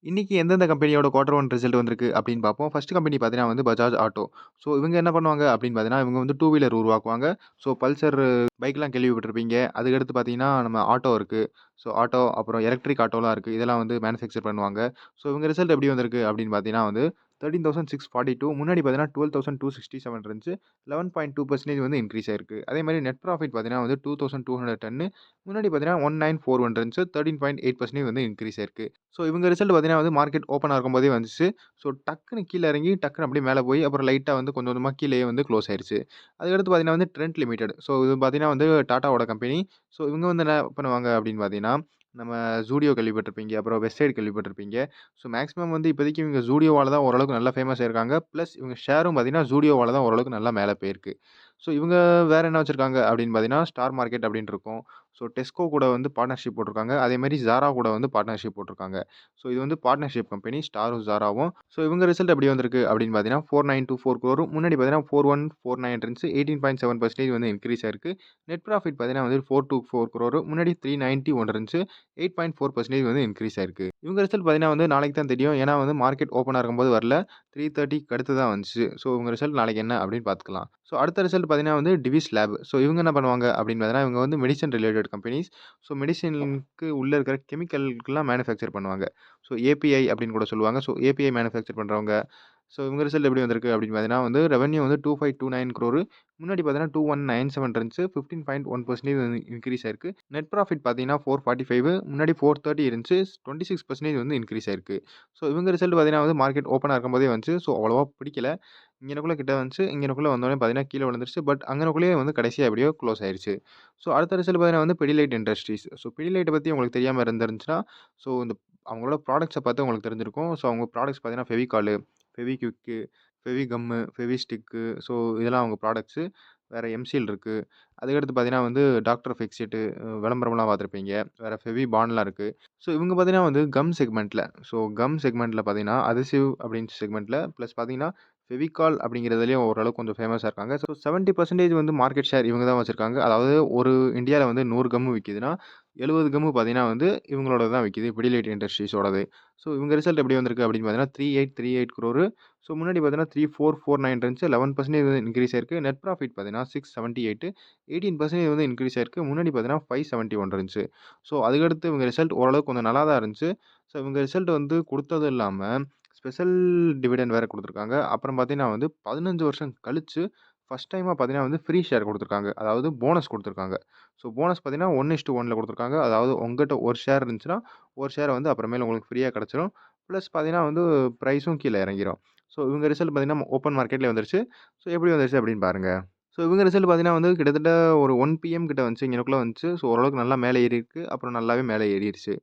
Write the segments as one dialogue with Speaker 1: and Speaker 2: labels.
Speaker 1: இன்னைக்கு எந்தெந்த கம்பெனியோட குவார்ட்டர் 1 ரிசல்ட் வந்திருக்கு அப்படின்னு பார்ப்போம். ஃபர்ஸ்ட் கம்பெனி பார்த்தீங்கன்னா வந்து பஜாஜ் ஆட்டோ. ஸோ இவங்க என்ன பண்ணுவாங்க அப்படின்னு பார்த்தீங்கன்னா, இவங்க வந்து டூ வீலர் உருவாக்குவாங்க. ஸோ பல்சர் பைக்லாம் கேள்விப்பட்டிருப்பீங்க. அதுக்கடுத்து பார்த்தீங்கன்னா, நம்ம ஆட்டோ இருக்கு. ஸோ ஆட்டோ அப்புறம் எலக்ட்ரிக் ஆட்டோலாம் இருக்கு. இதெல்லாம் வந்து மேனுஃபேக்சர் பண்ணுவாங்க. ஸோ இவங்க ரிசல்ட் எப்படி வந்திருக்கு அப்படின்னு பார்த்தீங்கன்னா வந்து 13,642 முன்னாடி பார்த்தீங்கன்னா 12,267 இருந்துச்சு. 11.2% வந்து இன்கிரீஸ் ஆயிருக்கு. அதே மாரி நெட் ப்ராஃபிட் பார்த்தீங்கன்னா வந்து 2,210 முன்னாடி பார்த்தீங்கன்னா 1941 இருந்துச்சு. 13.8% வந்து இன்கிரீஸ் ஆயிருக்கு. ஸோ இவங்க ரிசல்ட் பார்த்தீங்கன்னா வந்து மார்க்கெட் ஓப்பன் ஆகும்போதே வந்துச்சு. ஸோ டக்குனு கீழ இறங்கி, டக்குனு அப்படியே மேல போய், அப்புறம் லைட்டா வந்து கொஞ்சம் கொஞ்சமா கீழயே வந்து குளோஸ் ஆயிருச்சு. அதுக்கடுத்து பார்த்தீங்கன்னா வந்து ட்ரெண்ட் லிமிடெட். ஸோ இது பார்த்தீங்கன்னா வந்து டாட்டாவோட கம்பெனி. ஸோ இவங்க வந்து என்ன பண்ணுவாங்க அப்படின்னு பார்த்தீங்கன்னா, நம்ம Zudio கேள்விப்பட்டிருப்பீங்க. அப்புறம் வெஸ்ட்சைட் கேள்விப்பட்டிருப்பீங்க. ஸோ மேக்ஸிமம் வந்து இப்போதைக்கு இவங்க Zudioவால தான் ஓரளவுக்கு நல்லா ஃபேமஸ் ஆயிருக்காங்க. பிளஸ் இவங்க ஷேரும் பார்த்தீங்கன்னா Zudioவால தான் ஓரளவுக்கு நல்லா மேல போயிருக்கு. ஸோ இவங்க வேற என்ன வச்சிருக்காங்க அப்படின்னு பார்த்தீங்கன்னா, ஸ்டார் மார்க்கெட் அப்படின்னு இருக்கும். ஸோ டெஸ்கோ கூட வந்து பார்ட்னர்ஷிப் போட்டிருக்காங்க. அதேமாரி Zara கூட வந்து பார்ட்னர்ஷிப் போட்டிருக்காங்க. ஸோ இது வந்து பார்ட்னர்ஷிப் கம்பெனி ஸ்டாரும், Zaraவும். ஸோ இவங்க ரிசல்ட் எப்படி வந்திருக்கு அப்படின்னு பார்த்தீங்கன்னா, 4924 crore முன்னாடி பார்த்தீங்கன்னா 4149 இருந்துச்சு. 18.7% வந்து இன்கிரீஸ் ஆயிருக்கு. நெட் ப்ராஃபிட் பார்த்தீங்கன்னா வந்து 424 crore முன்னாடி 391 இருந்துச்சு. 8.4% வந்து இன்கிரீஸ் ஆயிருக்கு. இவங்க ரிசல்ட் பார்த்தீங்கன்னா வந்து நாளைக்கு தான் தெரியும். ஏன்னா வந்து மார்க்கெட் ஓப்பன் ஆகும்போது வரல. 3:30க்கு அடுத்து தான் வந்துச்சு. ஸோ இவங்க ரிசல்ட் நாளைக்கு என்ன அப்படின்னு பார்த்துக்கலாம். ஸோ அடுத்த ரிசல்ட் பார்த்தீங்கன்னா வந்து டிவிஸ் லேப். ஸோ இவங்க என்ன பண்ணுவாங்க அப்படின்னு பார்த்தீங்கன்னா, இவங்க வந்து மெடிசின் ரிலேட்டட் கம்பெனிஸ். ஸோ மெடிசினுக்கு உள்ள இருக்கிற கெமிக்கல்க்குலாம் மேனுஃபேக்சர் பண்ணுவாங்க. ஸோ ஏபிஐ அப்படின்னு கூட சொல்லுவாங்க. ஸோ ஏபிஐ மேனுஃபேக்சர் பண்றவங்க. ஸோ இவங்க ரிசல்ட் எப்படி வந்திருக்கு அப்படின்னு பார்த்தீங்கன்னா வந்து ரெவென்யூ வந்து 2529 crore முன்னாடி பார்த்தீங்கன்னா 2197 இருந்துச்சு. 15.1% வந்து இன்கிரீஸ் ஆயிருக்கு. நெட் ப்ராஃபிட் பார்த்தீங்கன்னா 445 முன்னாடி 430 இருந்துச்சு. 26% வந்து இன்கிரீஸ் ஆயிருக்கு. ஸோ இவங்க ரிசல்ட் பார்த்தீங்கன்னா வந்து மார்க்கெட் ஓப்பன் ஆகும்போதே வந்துச்சு. ஸோ அவ்வளவா பிடிக்கல. இங்கனக்குள்ள கிட்ட வந்துச்சு. இங்கனக்குள்ள வந்தோனே பார்த்தீங்கன்னா கீழ விழுந்துருச்சு. பட் அங்கனக்குள்ளயே வந்து கடைசியா எப்படியோ குளோஸ் ஆயிருச்சு. ஸோ அடுத்த ரிசல்ட் பார்த்தீங்கன்னா வந்து பிடிலைட் இண்டஸ்ட்ரீஸ். ஸோ பிடிலைட்ட பத்தி உங்களுக்கு தெரியாம இருந்துருந்துச்சுன்னா, ஸோ இந்த அவங்களோட ப்ராடக்ட்ஸ பார்த்து உங்களுக்கு தெரிஞ்சிருக்கும். ஸோ அவங்க ப்ராடக்ட்ஸ் பார்த்தீங்கன்னா ஃபெவிகாலு, ஃபெவிக்விக்கு, ஃபெவிகம்மு, ஃபெவிஸ்டிக்கு ஸோ இதெல்லாம் அவங்க ப்ராடக்ட்ஸு. வேற எம்சீல் இருக்கு. அதுக்கடுத்து பார்த்தீங்கன்னா வந்து டாக்டர் ஃபிக்ஸிட்டு விளம்பரம்லாம் பார்த்துருப்பீங்க. வேற ஃபெவி பாண்ட்லாம் இருக்கு. ஸோ இவங்க பார்த்தீங்கன்னா வந்து கம் செக்மெண்ட்ல கம் செக்மெண்ட்ல பார்த்தீங்கன்னா, அதிசிவ் அப்படின்னு செக்மெண்ட்ல பிளஸ் பார்த்தீங்கன்னா, ஃபெவிகால் அப்படிங்கிறதுலயும் ஓரளவுக்கு கொஞ்சம் ஃபேமஸா இருக்காங்க. ஸோ 70% வந்து மார்க்கெட் ஷேர் இவங்க தான் வச்சிருக்காங்க. அதாவது ஒரு இந்தியால வந்து 100 கம்மு விக்குதுன்னா, 70 கம்மு பார்த்தீங்கன்னா வந்து இவங்களோடது தான் விக்குது. பிடிலைட் இண்டஸ்ட்ரீஸோடது. ஸோ இவங்க ரிசல்ட் எப்படி வந்திருக்கு அப்படின்னு பார்த்தீங்கன்னா, 3838 crore ஸோ முன்னாடி பார்த்தீங்கன்னா 3449 இருந்துச்சு. 11% வந்து இன்கிரீஸ் ஆயிருக்கு. நெட் ப்ராஃபிட் பார்த்தீங்கன்னா 678 18% வந்து இன்கிரீஸ் ஆயிருக்கு. முன்னாடி பார்த்தீங்கன்னா 571 இருந்துச்சு. ஸோ அதுக்கடுத்து இவங்க ரிசல்ட் ஓரளவுக்கு கொஞ்சம் நல்லா தான் இருந்துச்சு. ஸோ இவங்க ரிசல்ட் வந்து குடுத்தது இல்லாம, ஸ்பெஷல் டிவிடெண்ட் வேற குடுத்துருக்காங்க. அப்புறம் பார்த்தீங்கன்னா வந்து 15 வருஷம் கழிச்சு ஃபர்ஸ்ட் டைமா பார்த்தீங்கன்னா வந்து ஃப்ரீ ஷேர் குடுத்துருக்காங்க. அதாவது போனஸ் குடுத்துருக்காங்க. ஸோ போனஸ் பார்த்தீங்கன்னா 1:1ல குடுத்துருக்காங்க. அதாவது உங்கட்ட 1 ஷேர் இருந்துச்சுன்னா, 1 ஷேர வந்து அப்புறமேல் உங்களுக்கு ஃப்ரீயா கிடைச்சிரும். பிளஸ் பார்த்தீங்கன்னா வந்து பிரைஸும் கீழ இறங்கிரும். ஸோ இவங்க ரிசல்ட் பார்த்தீங்கன்னா ஓப்பன் மார்க்கெட்லயே வந்துருச்சு. ஸோ எப்படி வந்துருச்சு அப்படின்னு பாருங்க. ஸோ இவங்க ரிசல்ட் பார்த்தீங்கன்னா வந்து கிட்டத்தட்ட ஒரு 1 பிஎம் கிட்ட வந்துச்சு. இங்கனக்குள்ள வந்துச்சு. ஸோ ஓரளவுக்கு நல்லா மேல ஏறிருக்கு. அப்புறம் நல்லாவே மேல ஏறிருச்சு.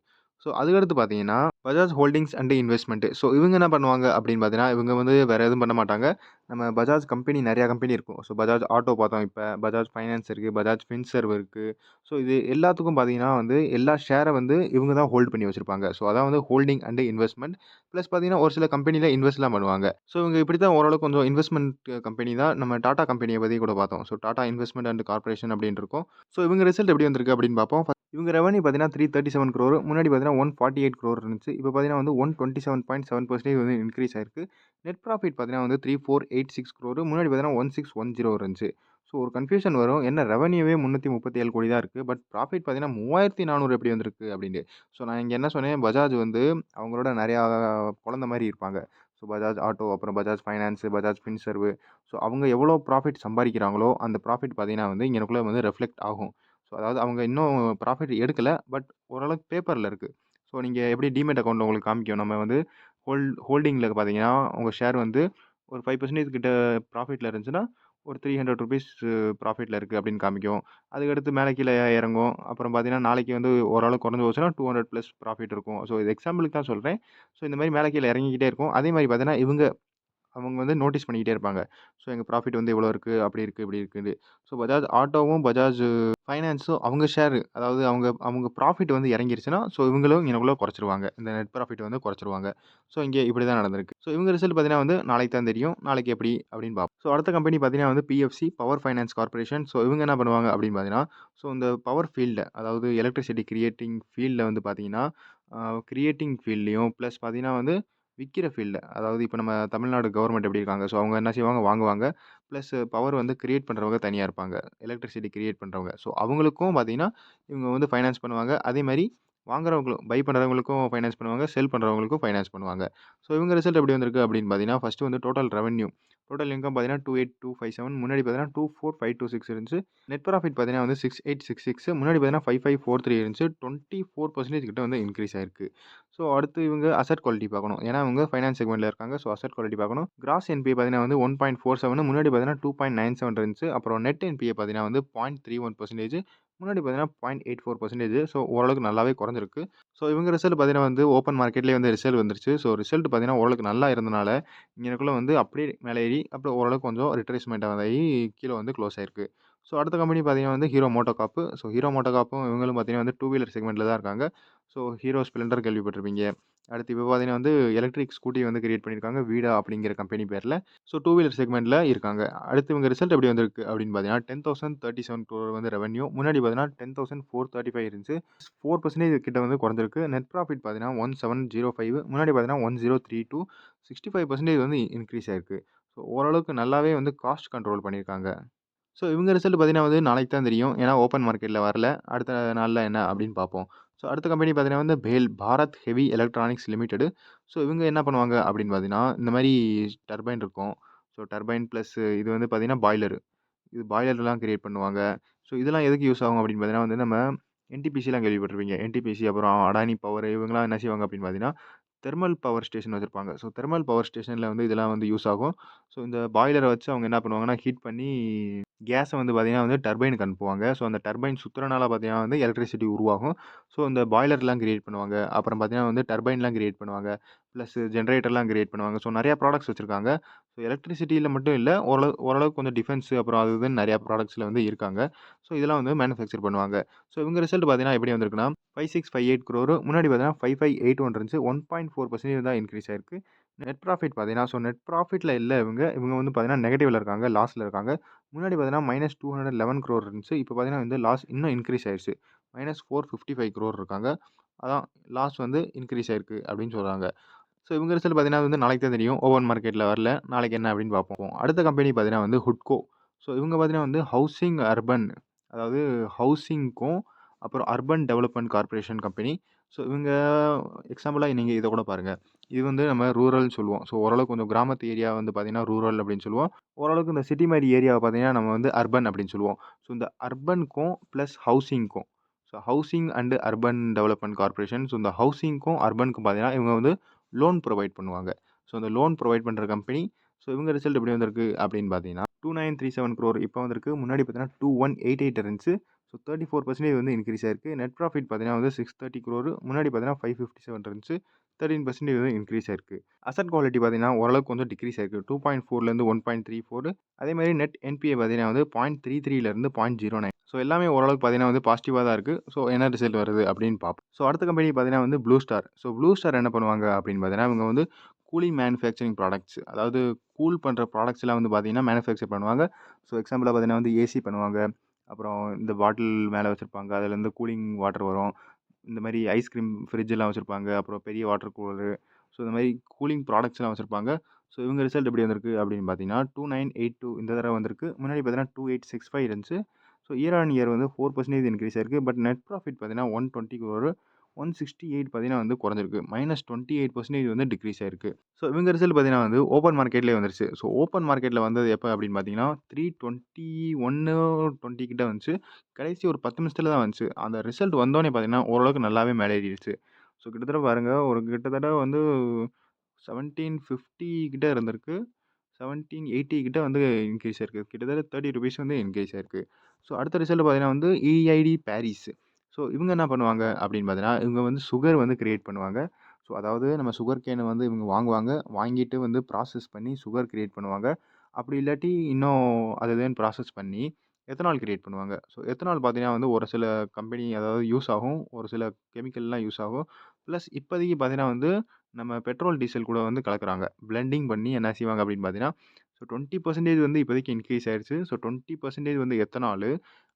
Speaker 1: ஸோ அதுக்கடுத்து பார்த்தீங்கன்னா, Bajaj holdings and investment. So இவங்க என்ன பண்ணுவாங்க அப்படின்னு பார்த்தீங்கன்னா, இவங்க வந்து வேற எதுவும் பண்ண மாட்டாங்க. நம்ம பஜாஜ் கம்பெனி நெறைய கம்பெனி இருக்கும். ஸோ பஜாஜ் ஆட்டோ பார்த்தோம் இப்ப. பஜாஜ் ஃபைனான்ஸ் இருக்கு. பஜாஜ் ஃபின்சர்வ் இருக்கு. ஸோ இது எல்லாத்துக்கும் பார்த்தீங்கன்னா வந்து எல்லா ஷேர வந்து இவங்க தான் ஹோல்ட் பண்ணி வச்சிருப்பாங்க. ஸோ அதான் வந்து ஹோல்டிங் அண்ட் இன்வெஸ்ட்மென்ட். பிளஸ் பார்த்தீங்கன்னா, ஒரு சில கம்பெனில இன்வெஸ்ட்லாம் பண்ணுவாங்க. ஸோ இவங்க இப்படி தான் ஓரளவுக்கு கொஞ்சம் இன்வெஸ்ட்மென்ட் கம்பெனி தான். நம்ம டாடா கம்பெனிய பத்தி கூட பார்த்தோம். So Tata investment and corporation அப்படின்னு இருக்கும். ஸோ இவங்க ரிசல்ட் எப்படி வந்திருக்கு அப்படின்னு பார்ப்போம். இவங்க ரெவென்யூ பார்த்தீங்கன்னா 337 crore முன்னாடி பார்த்தீங்கன்னா 148 crore இருந்துச்சு. இப்ப பார்த்தீங்கன்னா வந்து 127.7% வந்து இன்கிரீஸ் ஆயிருக்கு. நெட் ப்ராஃபிட் பார்த்தீங்கன்னா வந்து 3486 crore முன்னாடி பார்த்தீங்கன்னா 1610 இருந்துச்சு. ஸோ ஒரு கன்ஃப்யூஷன் வரும். என்ன ரெவென்யூவே 337 கோடி தான் இருக்கு. பட் ப்ராஃபிட் பார்த்தீங்கன்னா 3400 எப்படி வந்திருக்கு அப்படின்னு. ஸோ நான் இங்க என்ன சொன்னேன், பஜாஜ் வந்து அவங்களோட நெறையா குழந்தை மாரி இருப்பாங்க. ஸோ பஜாஜ் ஆட்டோ, அப்புறம் பஜாஜ் ஃபைனான்ஸ், பஜாஜ் ஃபின்சர்வ் ஸோ அவங்க எவ்வளோ ப்ராஃபிட் சம்பாரிக்கிறாங்களோ, அந்த ப்ராஃபிட் பார்த்தீங்கன்னா வந்து இங்கனக்குள்ள வந்து ரிஃப்ளெக்ட் ஆகும். ஸோ அதாவது அவங்க இன்னும் ப்ராஃபிட் எடுக்கல. பட் ஓரளவுக்கு பேப்பர்ல இருக்கு. ஸோ நீங்க எப்படி டீமேட் அக்கவுண்ட்ல உங்களுக்கு காமிக்கும். நம்ம வந்து ஹோல்டிங்ல பார்த்தீங்கன்னா, உங்க ஷேர் வந்து ஒரு 5% கிட்ட ப்ராஃபிட்ல இருந்துச்சுன்னா, ஒரு ₹300 ப்ராஃபிட்ல இருக்கு அப்படின்னு காமிக்கும். அதுக்கடுத்து மேல கீழ இறங்கும். அப்புறம் பார்த்தீங்கன்னா, நாளைக்கு வந்து ஓரளவு குறைஞ்சு போச்சுன்னா 200 பிளஸ் ப்ராஃபிட் இருக்கும். ஸோ இது எக்ஸாம்பிளுக்கு தான் சொல்றேன். ஸோ இந்த மாரி மேல கீழ இறங்கிக்கிட்டே இருக்கும். அதே மாரி பார்த்தீங்கன்னா, அவங்க வந்து நோட்டீஸ் பண்ணிக்கிட்டே இருப்பாங்க. ஸோ எங்க ப்ராஃபிட் வந்து இவ்வளோ இருக்கு, அப்படி இருக்கு, இப்படி இருக்குன்னு. ஸோ பஜாஜ் ஆட்டோவும், பஜாஜ் ஃபைனான்ஸும் அவங்க ஷேர் அதாவது அவங்க அவங்க ப்ராஃபிட் வந்து இறங்கிருச்சுன்னா, ஸோ இவங்களும் இங்கனக்குள்ள குறைச்சிருவாங்க. இந்த நெட் ப்ராஃபிட் வந்து குறைச்சிருவாங்க. ஸோ இங்க இப்படி தான் நடந்திருக்கு. ஸோ இவங்க ரிசல்ட் பார்த்தீங்கன்னா வந்து நாளைக்கு தான் தெரியும். நாளைக்கு எப்படி அப்படின்னு பார்ப்போம். ஸோ அடுத்த கம்பெனி பார்த்தீங்கன்னா வந்து PFC power finance corporation. So இவங்க என்ன பண்ணுவாங்க அப்படின்னு பார்த்தீங்கன்னா, ஸோ இந்த பவர் ஃபீல்ட அதாவது எலக்ட்ரிசிட்டி கிரியேட்டிங் ஃபீல்ட்ல வந்து பார்த்தீங்கன்னா, கிரியேட்டிங் ஃபீல்ட்லயும் ப்ளஸ் பார்த்தீங்கன்னா வந்து விக்கிற ஃபீல்டு. அதாவது இப்ப நம்ம தமிழ்நாடு கவர்மெண்ட் எப்படி இருக்காங்க, ஸோ அவங்க என்ன செய்வாங்க வாங்குவாங்க. ப்ளஸ் பவர் வந்து கிரியேட் பண்றவங்க தனியா இருப்பாங்க. எலக்ட்ரிசிட்டி கிரியேட் பண்றவங்க. ஸோ அவங்களுக்கும் பார்த்தீங்கன்னா, இவங்க வந்து ஃபைனான்ஸ் பண்ணுவாங்க. அதேமாரி வாங்குறவங்களும் பை பண்றவங்களுக்கும் ஃபைனான்ஸ் பண்ணுவாங்க. செல் பண்றவங்களுக்கும் ஃபைனான்ஸ் பண்ணுவாங்க. ஸோ இவங்க ரிசல்ட் எப்படி வந்திருக்கு அப்படின்னு பார்த்தீங்கன்னா, ஃபர்ஸ்ட்டு வந்து டோட்டல் ரெவென்யூ. டோட்டல் இன்கம் பார்த்தீங்கன்னா 28,257 முன்னாடி பார்த்தீங்கன்னா 24,526 இருந்துச்சு. நெட் ப்ராஃபிட் பார்த்தீங்கன்னா வந்து 6866 முன்னாடி பார்த்தீங்கன்னா 5543 இருந்துச்சு. 24% கிட்ட வந்து இன்க்ரீஸ் ஆயிருக்கு. ஸோ அடுத்து இவங்க அசெட் குவாலிட்டி பார்க்கணும். ஏன்னா இவங்க ஃபைனான்ஸ் செக்மெண்ட்ல இருக்காங்க. ஸோ அசெட் குவாலிட்டி பார்க்கணும். கிராஸ் என்பிஏ பார்த்தீங்கன்னா வந்து 1.47 முன்னாடி பார்த்தீங்கன்னா 2.97 இருந்துச்சு. அப்புறம் நெட் என்பிஏ பார்த்தீங்கன்னா வந்து 0.31% முன்னாடி பார்த்தீங்கன்னா 0.84%. ஸோ ஓரளவுக்கு நல்லாவே குறைஞ்சிருக்கு. ஸோ இவங்க ரிசல்ட் பார்த்தீங்கன்னா வந்து ஓப்பன் மார்க்கெட்லேயே வந்து ரிசல்ட் வந்துருச்சு. ஸோ ரிசல்ட் பார்த்தீங்கன்னா ஓரளவுக்கு நல்லா இருந்தனால, இங்கனக்குள்ள வந்து அப்படியே மேலே ஏறி அப்புறம் ஓரளவுக்கு கொஞ்சம் ரிட்ரேஸ்மென்ட் ஆகி கீழ வந்து க்ளோஸ் ஆயிருக்கு. ஸோ அடுத்த கம்பெனி பார்த்தீங்கன்னா வந்து ஹீரோ மோட்டோகார்ப். ஸோ ஹீரோ மோட்டோகார்ப்பும் இவங்களும் பார்த்தீங்கன்னா வந்து டூ வீலர் செக்மெண்ட்ல தான் இருக்காங்க. ஸோ ஹீரோ ஸ்ப்ளெண்டர் கேள்விப்பட்டிருப்பீங்க. அடுத்து இப்போ பார்த்தீங்கன்னா வந்து எலக்ட்ரிக் ஸ்கூட்டி வந்து கிரியேட் பண்ணியிருக்காங்க. வீடா அப்படிங்கிற கம்பெனி பேர்ல. ஸோ டூ வீலர் செக்மெண்ட்ல இருக்காங்க. அடுத்து இவங்க ரிசல்ட் எப்படி வந்திருக்கு அப்படின்னு பார்த்தீங்கன்னா, 10,037 crore வந்து ரெவென்யூ. முன்னாடி பார்த்தீங்கன்னா 10,435 இருந்துச்சு. 4% கிட்ட வந்து குறைஞ்சிருக்கு. நெட் ப்ராஃபிட் பார்த்தீங்கன்னா 1705 முன்னாடி பார்த்தீங்கன்னா 1032 65% வந்து இன்க்ரீஸ் ஆயிருக்கு. ஸோ ஓரளவுக்கு நல்லாவே வந்து காஸ்ட் கண்ட்ரோல் பண்ணியிருக்காங்க. ஸோ இவங்க ரிசல்ட் பார்த்தீங்கன்னா வந்து நாளைக்கு தான் தெரியும். ஏன்னா ஓப்பன் மார்க்கெட்ல வரல. அடுத்த நாள்ல என்ன அப்படின்னு பார்ப்போம். ஸோ அடுத்த கம்பெனி பார்த்தீங்கன்னா வந்து பேல் Bharat heavy electronics limited. So இவங்க என்ன பண்ணுவாங்க அப்படின்னு பார்த்தீங்கன்னா, இந்த மாரி டர்பைன் இருக்கும். ஸோ டர்பைன் பிளஸ் இது வந்து பார்த்தீங்கன்னா பாய்லர். இது பாய்லர்லாம் கிரியேட் பண்ணுவாங்க. ஸோ இதெல்லாம் எதுக்கு யூஸ் ஆகும் அப்படின்னு பார்த்தீங்கன்னா வந்து நம்ம என்டிபிசிலாம் கேள்விப்பட்டிருப்பீங்க. என்டிபிசி அப்புறம் அடானி பவர் இவங்கலாம் என்ன செய்வாங்க அப்படின்னு பார்த்தீங்கன்னா, தெர்மல் பவர் ஸ்டேஷன் வச்சிருப்பாங்க. ஸோ தெர்மல் பவர் ஸ்டேஷன்ல வந்து இதெல்லாம் வந்து யூஸ் ஆகும். ஸோ இந்த பாய்லர வச்சு அவங்க என்ன பண்ணுவாங்கன்னா, ஹீட் பண்ணி கேஸ வந்து பார்த்தீங்கன்னா வந்து டர்பைனுக்கு அனுப்புவாங்க. ஸோ அந்த டர்பைன் சுத்துறனால பார்த்தீங்கன்னா வந்து எலக்ட்ரிசிட்டி உருவாகும். ஸோ இந்த பாய்லர்லாம் கிரியேட் பண்ணுவாங்க. அப்புறம் பார்த்தீங்கன்னா வந்து டர்பைன்லாம் கிரியேட் பண்ணுவாங்க. பிளஸ் ஜெனரேட்டர்லாம் கிரியேட் பண்ணுவாங்க. ஸோ நெறைய ப்ராடக்ட்ஸ் வச்சிருக்காங்க. ஸோ எலக்ட்ரிசிட்டில மட்டும் இல்ல, ஓரளவுக்கு கொஞ்சம் டிஃபென்ஸ் அப்புறம் அது இதுன்னு நெறைய ப்ராடக்ட்ஸ்ல வந்து இருக்காங்க. ஸோ இதெல்லாம் வந்து மேனுஃபேக்சர் பண்ணுவாங்க. ஸோ இவங்க ரிசல்ட் பார்த்தீங்கன்னா எப்படி வந்திருக்குன்னா, 5658 crore முன்னாடி பார்த்தீங்கன்னா 5581 இருந்துச்சு. 1.4% தான் இன்கிரீஸ் ஆயிருக்கு. நெட் ப்ராஃபிட் பார்த்தீங்கன்னா, ஸோ நெட் ப்ராஃபிட்ல இல்ல இவங்க. இவங்க வந்து பார்த்தீங்கன்னா நெகட்டிவ்ல இருக்காங்க. லாஸ்ல இருக்காங்க. முன்னாடி பார்த்தீங்கன்னா -211 crore இருந்துச்சு. இப்ப பார்த்தீங்கன்னா வந்து லாஸ் இன்னும் இன்கிரீஸ் ஆயிருச்சு. -455 crore இருக்காங்க. அதான் லாஸ் வந்து இன்கிரீஸ் ஆயிருக்கு அப்படின்னு சொல்றாங்க. ஸோ இவங்க ரிசல்ட் பார்த்தீங்கன்னா வந்து நாளைக்கு தான் தெரியும். ஓப்பன் மார்க்கெட்ல வரல. நாளைக்கு என்ன அப்படின்னு பார்ப்போம். அடுத்த கம்பெனி பார்த்தீங்கன்னா வந்து ஹுட்கோ. ஸோ இவங்க பார்த்தீங்கன்னா வந்து ஹவுசிங் அர்பன் அதாவது ஹவுசிங்க்கும் அப்புறம் urban development corporation company. So இவங்க எக்ஸாம்பிளா நீங்க இத கூட பாருங்க. இது வந்து நம்ம ரூரல்ன்னு சொல்லுவோம். ஸோ ஓரளவுக்கு கொஞ்சம் கிராமத்து ஏரியா வந்து பார்த்தீங்கன்னா ரூரல் அப்படின்னு சொல்லுவோம். ஓரளவுக்கு இந்த சிட்டி மாரி ஏரியாவ பார்த்தீங்கன்னா நம்ம வந்து அர்பன் அப்படின்னு சொல்லுவோம். ஸோ இந்த அர்பனுக்கும் பிளஸ் ஹவுசிங்க்கும் so housing and urban development corporation. So இந்த ஹவுசிங்க்கும் அர்பனுக்கும் பார்த்தீங்கன்னா இவங்க வந்து லோன் ப்ரொவைட் பண்ணுவாங்க. ஸோ அந்த லோன் ப்ரொவைட் பண்ற கம்பெனி. ஸோ இவங்க ரிசல்ட் எப்படி வந்திருக்கு அப்படின்னு பார்த்தீங்கன்னா, 2937 crore இப்போ வந்திருக்கு. முன்னாடி பார்த்தீங்கன்னா 2188 இருந்துச்சு. ஸோ 34% வந்து இன்கிரீஸ் ஆயிருக்கு. நெட் ப்ராஃபிட் பார்த்தீங்கன்னா வந்து 630 crore முன்னாடி பார்த்தீங்கன்னா 557 இருந்துச்சு. 13% வந்து இன்கிரீஸ் ஆயிருக்கு. அசெட் குவாலிட்டி பார்த்தீங்கன்னா ஓரளவுக்கு கொஞ்சம் டிக்ரீஸ் ஆயிருக்கு. 2.4லேருந்து 1.34 அதேமாரி நெட் என்பிஏ பார்த்தீங்கன்னா வந்து 0.33லேருந்து 0.09 ஸோ எல்லாமே ஓரளவுக்கு பார்த்தீங்கன்னா வந்து பாசிட்டிவா தான் இருக்கு. ஸோ என்ன ரிசல்ட் வருது அப்படின்னு பார்ப்போம். ஸோ அடுத்த கம்பெனி பார்த்தீங்கன்னா வந்து blue star. So blue star என்ன பண்ணுவாங்க அப்படின்னு பார்த்தீங்கன்னா, இவங்க வந்து கூலிங் மேனுஃபேக்சரிங் ப்ராடக்ட்ஸ் அதாவது கூல் பண்ற ப்ராடக்ட்ஸ்லாம் வந்து பார்த்தீங்கன்னா மேனுஃபேக்சர் பண்ணுவாங்க. ஸோ எக்ஸாம்பிளா பார்த்தீங்கன்னா வந்து ஏசி பண்ணுவாங்க. அப்புறம் இந்த பாட்டில் மேல வச்சிருப்பாங்க. அதுலேருந்து கூலிங் வாட்டர் வரும். இந்த மாரி ஐஸ்கிரீம் ஃப்ரிட்ஜ்லாம் வச்சிருப்பாங்க. அப்புறம் பெரிய வாட்டர் கூலரு. ஸோ இந்த மாரி கூலிங் ப்ராடக்ட்ஸ்லாம் வச்சிருப்பாங்க. ஸோ இவங்க ரிசல்ட் எப்படி வந்திருக்கு அப்படின்னு பார்த்தீங்கன்னா, 2982 இந்த தடவ வந்திருக்கு. முன்னாடி பார்த்தீங்கன்னா 2865 இருந்துச்சு. ஸோ இயர் ஆன் இயர் வந்து 4% இன்கிரீஸ் ஆயிருக்கு. பட் நெட் ப்ராஃபிட் பார்த்தீங்கன்னா 120 crore 168 பார்த்தீங்கன்னா வந்து குறைஞ்சிருக்கு. -28% வந்து டிக்ரீஸ் ஆயிருக்கு. ஸோ இவங்க ரிசல்ட் பார்த்தீங்கன்னா வந்து ஓப்பன் மார்க்கெட்லயே வந்துருச்சு. ஸோ ஓப்பன் மார்க்கெட்ல வந்தது எப்ப அப்படின்னு பார்த்தீங்கன்னா, 321 20 கிட்ட வந்துச்சு. கடைசி ஒரு 10 நிமிஷத்துல தான் வந்துச்சு. அந்த ரிசல்ட் வந்தோனே பார்த்தீங்கன்னா, ஓரளவுக்கு நல்லாவே மேலே ஏறிருச்சு. ஸோ கிட்டத்தட்ட பாருங்க, ஒரு கிட்டத்தட்ட வந்து 1750 கிட்ட இருந்திருக்கு. 1780 கிட்ட வந்து இன்கிரீஸ் ஆயிருக்கு. கிட்டத்தட்ட ₹30 வந்து இன்கிரீஸ் ஆயிருக்கு. ஸோ அடுத்த ரிசல்ட் பார்த்தீங்கன்னா வந்து EID பாரிஸ். ஸோ இவங்க என்ன பண்ணுவாங்க அப்படின்னு பார்த்தீங்கன்னா, இவங்க வந்து சுகர் வந்து கிரியேட் பண்ணுவாங்க. ஸோ அதாவது நம்ம சுகர் கேன வந்து இவங்க வாங்குவாங்க. வாங்கிட்டு வந்து ப்ராசஸ் பண்ணி சுகர் கிரியேட் பண்ணுவாங்க. அப்படி இல்லாட்டி இன்னும் அது இதுன்னு ப்ராசஸ் பண்ணி எத்தனால் கிரியேட் பண்ணுவாங்க. ஸோ எத்தனால் பார்த்தீங்கன்னா வந்து ஒரு சில கம்பெனி அதாவது யூஸ் ஆகும். ஒரு சில கெமிக்கல்லாம் யூஸ் ஆகும். ப்ளஸ் இப்போதைக்கு பார்த்தீங்கன்னா வந்து நம்ம பெட்ரோல், டீசல் கூட வந்து கலக்குறாங்க. பிளெண்டிங் பண்ணி என்ன செய்வாங்க அப்படின்னு பார்த்தீங்கன்னா, ஸோ 20% வந்து இப்போதைக்கு இன்க்ரீஸ் ஆயிருச்சு. ஸோ 20% வந்து எத்தனாலு,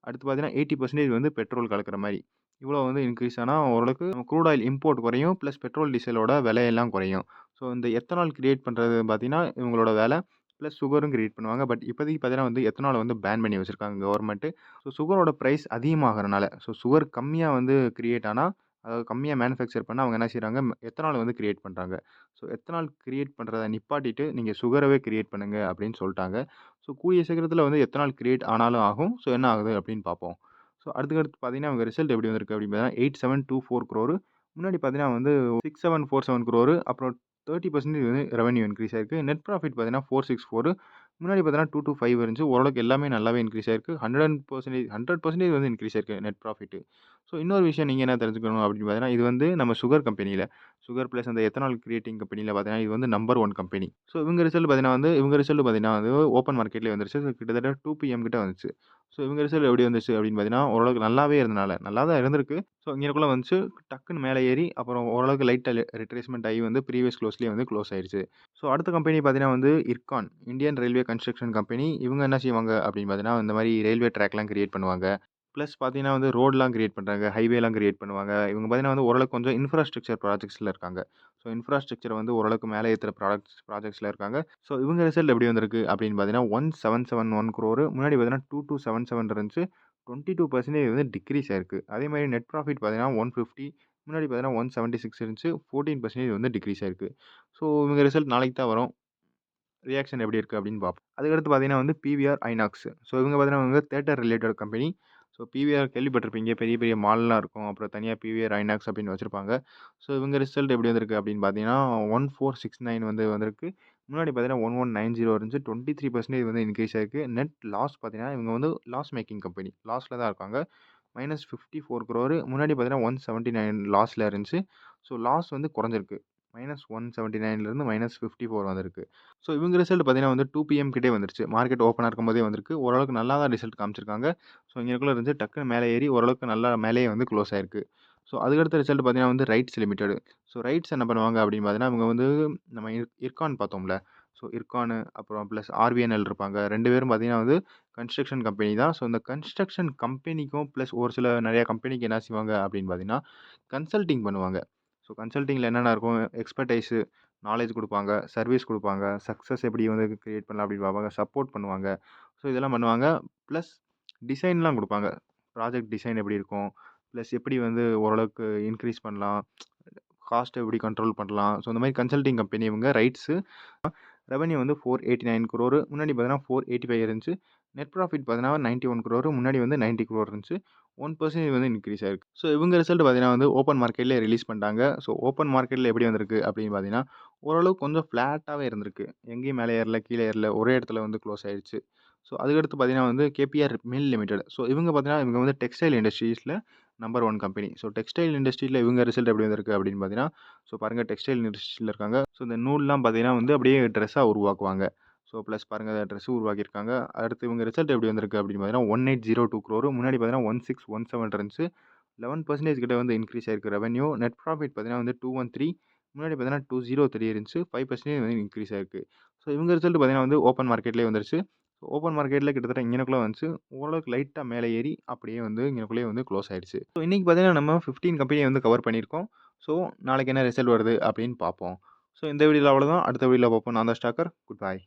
Speaker 1: அடுத்து பார்த்தீங்கன்னா 80% வந்து பெட்ரோல் கலக்கிற மாரி. இவ்வளோ வந்து இன்க்ரீஸ் ஆனா ஓரளவுக்கு நம்ம க்ரூட் ஆயில் இம்போர்ட் குறையும். ப்ளஸ் பெட்ரோல், டீசலோட விலையெல்லாம் குறையும். ஸோ இந்த எத்தனால் கிரியேட் பண்றது பார்த்தீங்கன்னா, இவங்களோட வேலை. ப்ளஸ் சுகரும் கிரியேட் பண்ணுவாங்க. பட் இப்போதைக்கு பார்த்தீங்கன்னா வந்து எத்தனால வந்து பேன் பண்ணி வச்சிருக்காங்க கவர்மெண்ட்டு. ஸோ சுகரோட பிரைஸ் அதிகமாகறனால, ஸோ சுகர் கம்மியா வந்து கிரியேட் ஆனா, அதாவது கம்மியா மேனுஃபேக்சர் பண்ணா அவங்க என்ன செய்றாங்க, எத்தனால் வந்து கிரியேட் பண்றாங்க. ஸோ எத்தனால் கிரியேட் பண்றத நிப்பாட்டிட்டு, நீங்க சுகரவே கிரியேட் பண்ணுங்க அப்படின்னு சொல்ட்டாங்க. ஸோ கூடிய சீக்கிரத்தில வந்து எத்தனால் கிரியேட் ஆனாலும் ஆகும். ஸோ என்ன ஆகுது அப்படின்னு பார்ப்போம். ஸோ அடுத்து பார்த்தீங்கன்னா, அவங்க ரிசல்ட் எப்படி வந்திருக்கு அப்படின்னு பார்த்தீங்கன்னா, 8724 crore. முன்னாடி பார்த்தீங்கன்னா வந்து 6747 crore. அப்புறம் 30% வந்து ரெவென்யூ இன்கிரீஸ் ஆயிருக்கு. நெட் ப்ராஃபிட் பார்த்தீங்கன்னா 464. முன்னாடி பார்த்தீங்கன்னா 225 இருந்துச்சு. ஓரளவுக்கு எல்லாமே நல்லாவே இன்கிரீஸ் ஆயிருக்கு. 100% வந்து இன்கிரீஸ் ஆயிருக்கு நெட் ப்ராஃபிட். ஸோ இன்னொரு விஷயம் நீங்க என்ன தெரிஞ்சுக்கணும் அப்படின்னு பார்த்தீங்கன்னா, இது வந்து நம்ம சுகர் கம்பெனியில சுகர் பிளஸ் அந்த எத்தனால் கிரியேட்டிங் கம்பெனியில பார்த்தீங்கன்னா, இது வந்து நம்பர் 1 கம்பெனி. ஸோ இவங்க ரிசல்ட் பார்த்தீங்கன்னா வந்து ஓப்பன் மார்க்கெட்லயே வந்துருச்சு. கிட்டத்தட்ட 2 பிஎம் கிட்ட வந்துச்சு. ஸோ இவங்க ரிசல்ட் எப்படி வந்துச்சு அப்படின்னு பார்த்தீங்கன்னா, ஓரளவுக்கு நல்லாவே இருந்தனால நல்லா தான் இருந்திருக்கு. ஸோ இங்கனக்குள்ள வந்துச்சு. டக்குன்னு மேல ஏறி அப்புறம் ஓரளவுக்கு லைட்டா ரிட்ரேஸ்மென்ட் ஆகி வந்து ப்ரீவியஸ் க்ளோஸ்லயே வந்து க்ளோஸ் ஆயிருச்சு. ஸோ அடுத்த கம்பெனி பார்த்தீங்கன்னா வந்து Ircon Indian railway construction company. இவங்க என்ன செய்வாங்க அப்படின்னு பார்த்தீங்கன்னா, இந்த மாரி ரயில்வே ட்ராக்லாம் கிரியேட் பண்ணுவாங்க. பிளஸ் பார்த்தீங்கன்னா வந்து ரோட்லாம் கிரியேட் பண்றாங்க. ஹைவேலாம் கிரியேட் பண்ணுவாங்க. இவங்க பார்த்தீங்கன்னா வந்து ஓரளவுக்கு கொஞ்சம் இன்ஃப்ராஸ்ட்ரக்சர் ப்ராஜெக்ட்ஸ்ல இருக்காங்க. ஸோ இன்ஃப்ராஸ்ட்ரக்சர வந்து ஓரளவுக்கு மேல ஏத்துற ப்ராஜெக்ட்ஸ்ல இருக்காங்க. ஸோ இவங்க ரிசல்ட் எப்படி வந்திருக்கு அப்படின்னு பார்த்தீங்கன்னா, 1771 crore. முன்னாடி பார்த்தீங்கன்னா 2277 இருந்துச்சு. 22% வந்து டிக்ரீஸ் ஆயிருக்கு. அதே மாரி நெட் ப்ராஃபிட் பார்த்தீங்கன்னா 150. முன்னாடி பார்த்தீங்கன்னா 176 இருந்துச்சு. 14% வந்து டிக்ரீஸ் ஆயிருக்கு. ஸோ இவங்க ரிசல்ட் நாளைக்கு தான் வரும். ரியாக்ஷன் எப்படி இருக்கு அப்படின்னு பார்ப்போம். அதுக்கடுத்து பார்த்தீங்கன்னா வந்து பிவிஆர் ஐநாக்ஸ். ஸோ இவங்க பார்த்தீங்கன்னா வந்து theatre related company. So PVR கேள்விப்பட்டிருப்பீங்க. பெரிய பெரிய மால்லாம் இருக்கும். அப்புறம் தனியா பிவிஆர் ஐநாக்ஸ் அப்படின்னு வச்சிருப்பாங்க. ஸோ இவங்க ரிசல்ட் எப்படி வந்திருக்கு அப்படின்னு பார்த்தீங்கன்னா, 1469 வந்து வந்திருக்கு. முன்னாடி பார்த்தீங்கன்னா 1190 இருந்துச்சு. 23% வந்து இன்கிரீஸ் ஆயிருக்கு. நெட் லாஸ் பார்த்தீங்கன்னா, இவங்க வந்து லாஸ் மேக்கிங் கம்பெனி. லாஸ்ல தான் இருக்காங்க. -54 crore. முன்னாடி பார்த்தீங்கன்னா 179 லாஸ்ல இருந்துச்சு. ஸோ லாஸ் வந்து குறைஞ்சிருக்கு. -179லேருந்து -54 வந்திருக்கு. ஸோ இவங்க ரிசல்ட் பார்த்தீங்கன்னா வந்து 2 பிஎம் கிட்டே வந்துருச்சு. மார்க்கெட் ஓப்பனா இருக்கும்போதே வந்திருக்கு. ஓரளவுக்கு நல்லா தான் ரிசல்ட் காமிச்சிருக்காங்க. ஸோ இங்கனக்குள்ள இருந்துச்சு. டக்குனு மேலே ஏறி ஓரளவுக்கு நல்லா மேலேயே வந்து க்ளோஸ் ஆயிருக்கு. ஸோ அதுக்கடுத்த ரிசல்ட் பார்த்தீங்கன்னா வந்து ரைட்ஸ் லிமிடெட். ஸோ ரைட்ஸ் என்ன பண்ணுவாங்க அப்படின்னு பார்த்தீங்கன்னா, இவங்க வந்து நம்ம இர்கான் பார்த்தோம்ல. ஸோ இர்கானு அப்புறம் பிளஸ் ஆர்விஎன்எல் இருப்பாங்க. 2 பேரும் பார்த்தீங்கன்னா வந்து கன்ஸ்ட்ரக்ஷன் கம்பெனி தான். ஸோ இந்த கன்ஸ்ட்ரக்ஷன் கம்பெனிக்கும் பிளஸ் ஒரு சில நெறைய கம்பெனிக்கு என்ன செய்வாங்க அப்படின்னு பார்த்தீங்கன்னா, கன்சல்டிங் பண்ணுவாங்க. ஸோ கன்சல்டிங்கில என்னென்ன இருக்கும்? எக்ஸ்பர்டைஸு, நாலேட்ஜ் குடுப்பாங்க, சர்வீஸ் குடுப்பாங்க, சக்சஸ் எப்படி வந்து கிரியேட் பண்ணலாம் அப்படின்னு பார்ப்பாங்க, சப்போர்ட் பண்ணுவாங்க. ஸோ இதெல்லாம் பண்ணுவாங்க. பிளஸ் டிசைன்லாம் குடுப்பாங்க. ப்ராஜெக்ட் டிசைன் எப்படி இருக்கும்? பிளஸ் எப்படி வந்து ஓரளவுக்கு இன்கிரீஸ் பண்ணலாம்? காஸ்ட்ட எப்படி கண்ட்ரோல் பண்ணலாம்? ஸோ இந்த மாரி கன்சல்டிங் கம்பெனி இவங்க ரைட்ஸு. ரெவென்யூ வந்து 489 crore. முன்னாடி பார்த்தீங்கன்னா 485 இருந்துச்சு. நெட் ப்ராஃபிட் பார்த்தீங்கன்னா 91 crore. முன்னாடி வந்து 90 crore இருந்துச்சு. 1% வந்து இன்கிரீஸ் ஆயிருக்கு. ஸோ இவங்க ரிசல்ட் பார்த்தீங்கன்னா வந்து ஓப்பன் மார்க்கெட்லயே ரிலீஸ் பண்ணிட்டாங்க. ஸோ ஓப்பன் மார்க்கெட்ல எப்படி வந்திருக்கு அப்படின்னு பார்த்தீங்கன்னா, ஓரளவுக்கு கொஞ்சம் ஃப்ளாட்டாவே இருந்திருக்கு. எங்கேயும் மேலே ஏறல, கீழ ஏறல. ஒரே இடத்துல வந்து க்ளோஸ் ஆயிருச்சு. ஸோ அதுக்கடுத்து பார்த்தீங்கன்னா வந்து கேபிஆர் மில் லிமிடெட். ஸோ இவங்க பார்த்தீங்கன்னா, இவங்க வந்து டெக்ஸ்டைல் இண்டஸ்ட்ரீஸ்ல நம்பர் 1 கம்பெனி. ஸோ டெக்ஸ்டைல் இண்டஸ்ட்ரியில இவங்க ரிசல்ட் எப்படி வந்திருக்கு அப்படின்னு பார்த்தீங்கன்னா, ஸோ பாருங்க டெக்ஸ்டைல் இண்டஸ்ட்ரியில இருக்காங்க. ஸோ இந்த நூல்லாம் பார்த்தீங்கன்னா வந்து அப்படியே ட்ரெஸ்ஸா உருவாக்குவாங்க. ஸோ ப்ளஸ் பாருங்க ட்ரெஸ் உருவாக்கியிருக்காங்க. அடுத்து இவங்க ரிசல்ட் எப்படி வந்திருக்கு அப்படின்னு பார்த்தீங்கன்னா, 1802 crore. முன்னாடி பார்த்தீங்கன்னா 1617 இருந்துச்சு. 11% கிட்ட வந்து இன்கிரீஸ் ஆயிருக்கு ரெவென்யூ. நெட் ப்ராஃபிட் பார்த்தீங்கன்னா வந்து 213. முன்னாடி பார்த்தீங்கன்னா 203 இருந்துச்சு. 5% வந்து இன்கிரீஸ் ஆயிருக்கு. ஸோ இவங்க ரிசல்ட் பார்த்தீங்கன்னா வந்து ஓப்பன் மார்க்கெட்லயே வந்துருச்சு. ஓப்பன் மார்க்கெட்ல கிட்டத்தட்ட இங்கனக்குள்ள வந்துச்சு. ஓரளவுக்கு லைட்டா மேலே ஏறி அப்படியே வந்து இங்கனக்குள்ளயே வந்து க்ளோஸ் ஆயிடுச்சு. ஸோ இன்னைக்கு பார்த்தீங்கன்னா நம்ம 15 கம்பெனிய வந்து கவர் பண்ணியிருக்கோம். ஸோ நாளைக்கு என்ன ரிசல்ட் வருது அப்படின்னு பார்ப்போம். ஸோ இந்த வீடியோல அவ்வளோதான். அடுத்த வீடியோல பார்ப்போம். நான் தான் ஸ்டாக்கர். Good bye.